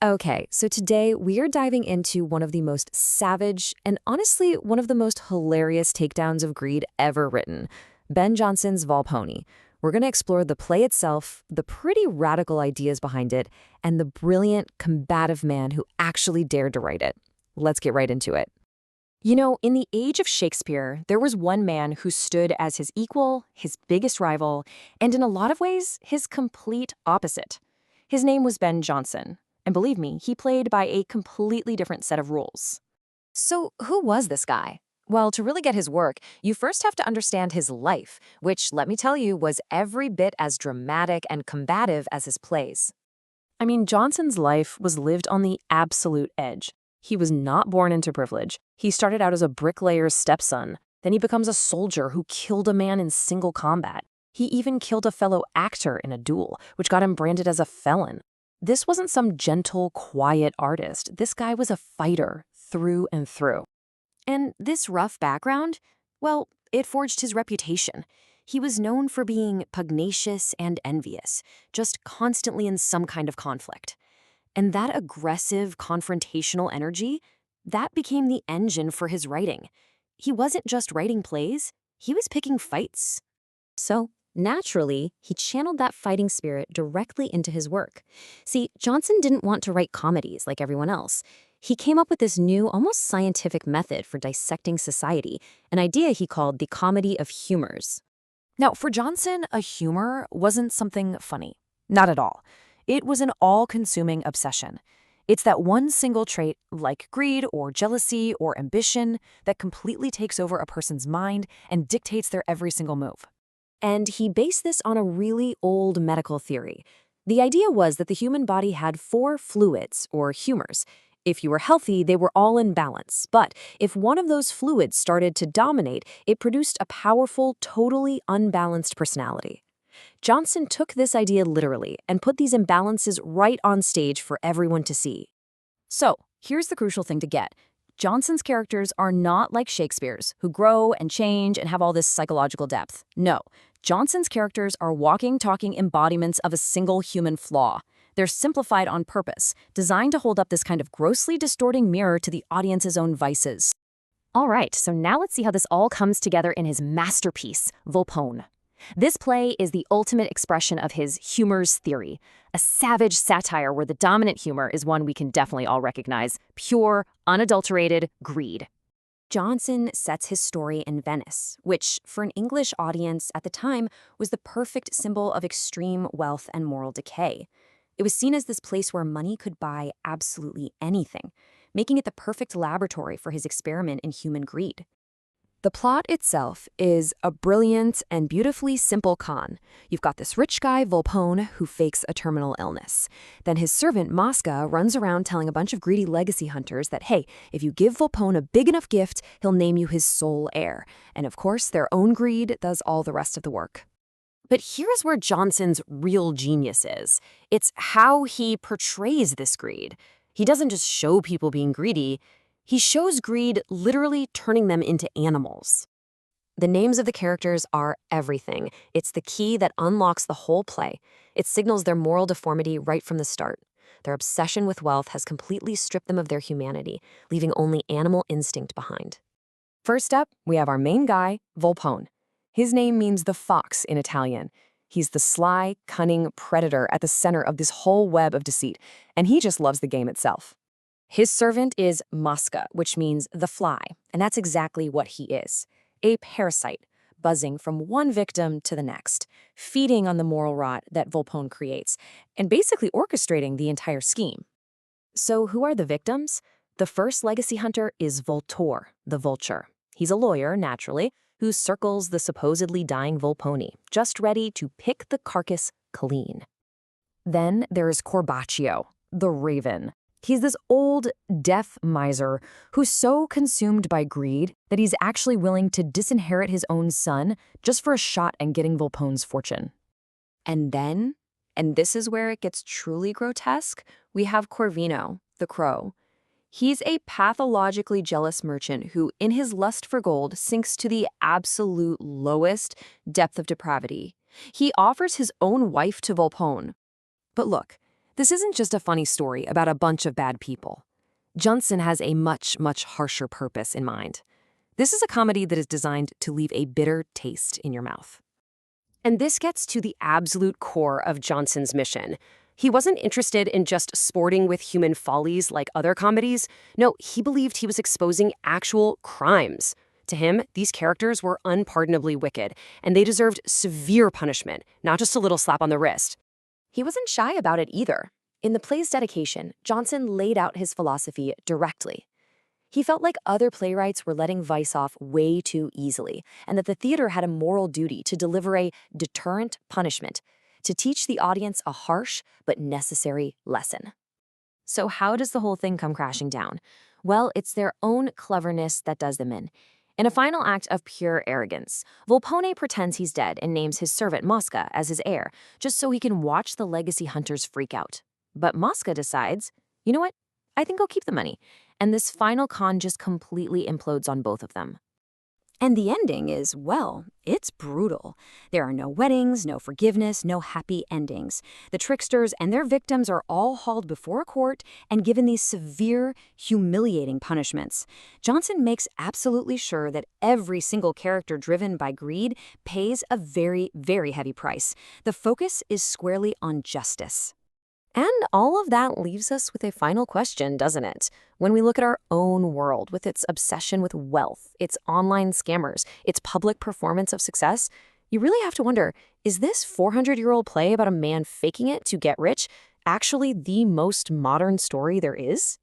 Okay, so today we are diving into one of the most savage and honestly one of the most hilarious takedowns of greed ever written, Ben Jonson's Volpone. We're going to explore the play itself, the pretty radical ideas behind it, and the brilliant, combative man who actually dared to write it. Let's get right into it. You know, in the age of Shakespeare, there was one man who stood as his equal, his biggest rival, and in a lot of ways, his complete opposite. His name was Ben Jonson. And believe me, he played by a completely different set of rules. So who was this guy? Well, to really get his work, you first have to understand his life, which, let me tell you, was every bit as dramatic and combative as his plays. I mean, Jonson's life was lived on the absolute edge. He was not born into privilege. He started out as a bricklayer's stepson. Then he becomes a soldier who killed a man in single combat. He even killed a fellow actor in a duel, which got him branded as a felon. This wasn't some gentle, quiet artist. This guy was a fighter through and through. And this rough background, well, it forged his reputation. He was known for being pugnacious and envious, just constantly in some kind of conflict. And that aggressive, confrontational energy, that became the engine for his writing. He wasn't just writing plays, he was picking fights. So, naturally, he channeled that fighting spirit directly into his work. See, Jonson didn't want to write comedies like everyone else. He came up with this new, almost scientific method for dissecting society, an idea he called the comedy of humors. Now, for Jonson, a humor wasn't something funny. Not at all. It was an all-consuming obsession. It's that one single trait, like greed or jealousy or ambition, that completely takes over a person's mind and dictates their every single move. And he based this on a really old medical theory. The idea was that the human body had 4 fluids, or humors. If you were healthy, they were all in balance. But if one of those fluids started to dominate, it produced a powerful, totally unbalanced personality. Jonson took this idea literally and put these imbalances right on stage for everyone to see. So, here's the crucial thing to get. Jonson's characters are not like Shakespeare's, who grow and change and have all this psychological depth. No, Jonson's characters are walking, talking embodiments of a single human flaw. They're simplified on purpose, designed to hold up this kind of grossly distorting mirror to the audience's own vices. All right, so now let's see how this all comes together in his masterpiece, Volpone. This play is the ultimate expression of his humors theory, a savage satire where the dominant humor is one we can definitely all recognize: pure, unadulterated greed. Jonson sets his story in Venice, which, for an English audience at the time, was the perfect symbol of extreme wealth and moral decay. It was seen as this place where money could buy absolutely anything, making it the perfect laboratory for his experiment in human greed. The plot itself is a brilliant and beautifully simple con. You've got this rich guy, Volpone, who fakes a terminal illness. Then his servant, Mosca, runs around telling a bunch of greedy legacy hunters that, hey, if you give Volpone a big enough gift, he'll name you his sole heir. And of course, their own greed does all the rest of the work. But here's where Jonson's real genius is. It's how he portrays this greed. He doesn't just show people being greedy. He shows greed literally turning them into animals. The names of the characters are everything. It's the key that unlocks the whole play. It signals their moral deformity right from the start. Their obsession with wealth has completely stripped them of their humanity, leaving only animal instinct behind. First up, we have our main guy, Volpone. His name means the fox in Italian. He's the sly, cunning predator at the center of this whole web of deceit, and he just loves the game itself. His servant is Mosca, which means the fly, and that's exactly what he is. A parasite, buzzing from one victim to the next, feeding on the moral rot that Volpone creates, and basically orchestrating the entire scheme. So who are the victims? The first legacy hunter is Voltaire, the vulture. He's a lawyer, naturally, who circles the supposedly dying Volpone, just ready to pick the carcass clean. Then there is Corbaccio, the raven. He's this old, deaf miser who's so consumed by greed that he's actually willing to disinherit his own son just for a shot at getting Volpone's fortune. And then, and this is where it gets truly grotesque, we have Corvino, the crow. He's a pathologically jealous merchant who, in his lust for gold, sinks to the absolute lowest depth of depravity. He offers his own wife to Volpone. But look, This isn't just a funny story about a bunch of bad people. Jonson has a much, much harsher purpose in mind. This is a comedy that is designed to leave a bitter taste in your mouth. And this gets to the absolute core of Jonson's mission. He wasn't interested in just sporting with human follies like other comedies. No, he believed he was exposing actual crimes. To him, these characters were unpardonably wicked, and they deserved severe punishment, not just a little slap on the wrist. He wasn't shy about it either. In the play's dedication, Jonson laid out his philosophy directly. He felt like other playwrights were letting vice off way too easily, and that the theater had a moral duty to deliver a deterrent punishment, to teach the audience a harsh but necessary lesson. So how does the whole thing come crashing down? Well, it's their own cleverness that does them in. In a final act of pure arrogance, Volpone pretends he's dead and names his servant Mosca as his heir, just so he can watch the legacy hunters freak out. But Mosca decides, you know what? I think I'll keep the money. And this final con just completely implodes on both of them. And the ending is, well, it's brutal. There are no weddings, no forgiveness, no happy endings. The tricksters and their victims are all hauled before a court and given these severe, humiliating punishments. Jonson makes absolutely sure that every single character driven by greed pays a very, very heavy price. The focus is squarely on justice. And all of that leaves us with a final question, doesn't it? When we look at our own world with its obsession with wealth, its online scammers, its public performance of success, you really have to wonder, is this 400-year-old play about a man faking it to get rich actually the most modern story there is?